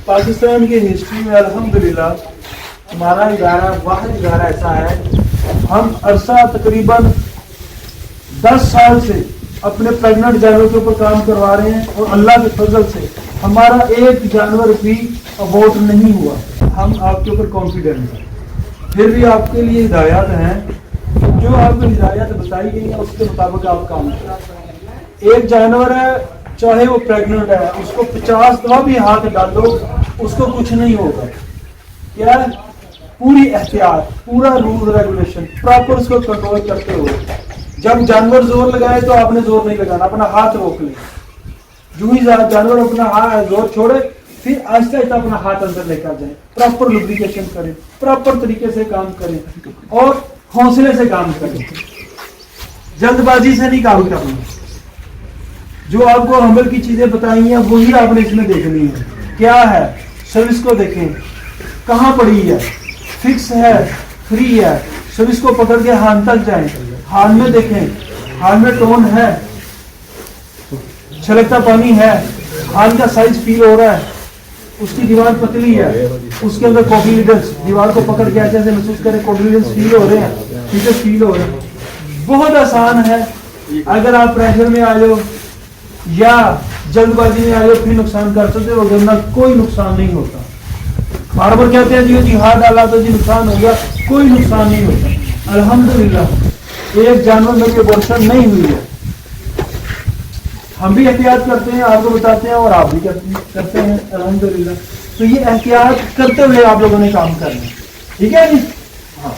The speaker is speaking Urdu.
پاکستان کی ہسٹری میں الحمدللہ ہمارا ادارہ واحد ادارہ ایسا ہے، ہم عرصہ تقریباً 10 سال سے اپنے پریگننٹ جانوروں کے اوپر کام کروا رہے ہیں، اور اللہ کے فضل سے ہمارا ایک جانور بھی ابورٹ نہیں ہوا۔ ہم آپ کے اوپر کانفیڈنٹ ہیں۔ پھر بھی آپ کے لیے ہدایات ہیں، جو آپ کو ہدایات بتائی گئی ہیں اس کے مطابق آپ کام کریں۔ ایک جانور ہے، چاہے وہ پریگننٹ ہے، اس کو 50 دفعہ بھی ہاتھ ڈالو اس کو کچھ نہیں ہوگا۔ کیا ہے؟ پوری احتیاط، پورا رول ریگولیشن، پراپر اس کو کنٹرول کرتے ہوئے۔ جب جانور زور لگائے تو آپ نے زور نہیں لگانا، اپنا ہاتھ روک لیں۔ جو ہی جانور اپنا زور چھوڑے پھر آہستہ آہستہ اپنا ہاتھ اندر لے کر جائیں، پراپر لوبریکیشن کریں، پراپر طریقے سے کام کریں اور حوصلے سے کام کریں، جلد بازی سے نہیں کام کرنا۔ جو آپ کو حمل کی چیزیں بتائی ہیں وہی آپ نے اس میں دیکھنی ہے۔ کیا ہے؟ سروس کو دیکھیں کہاں پڑی ہے، فکس ہے، فری ہے، سروس کو پکڑ کے ہان تک جائیں، ہان میں دیکھیں ہان میں ٹون ہے، چھلکتا پانی ہے، ہان کا سائز فیل ہو رہا ہے، اس کی دیوار پتلی ہے، اس کے اندر کوڈیلیڈنس، دیوار کو پکڑ کے ایسے ایسے محسوس کریں کوڈیلیڈنس فیل ہو رہے ہیں، فیچر فیل ہو رہے ہیں۔ بہت آسان ہے۔ اگر آپ پریشر میں آ جاؤ یا جلد بازی میں آ جاؤ پھر نقصان کر سکتے ہو، ورنہ کوئی نقصان نہیں ہوتا۔ بار بار کہتے ہیں جی ہاتھ ڈالا تو جی نقصان ہو گیا، کوئی نقصان نہیں ہوتا۔ الحمدللہ ایک جانور میں کوئی ابورشن نہیں ہوئی ہے۔ ہم بھی احتیاط کرتے ہیں، آپ کو بتاتے ہیں اور آپ بھی کرتے ہیں الحمدللہ۔ تو یہ احتیاط کرتے ہوئے آپ لوگوں نے کام کرنا ہے، ٹھیک ہے جی؟ ہاں۔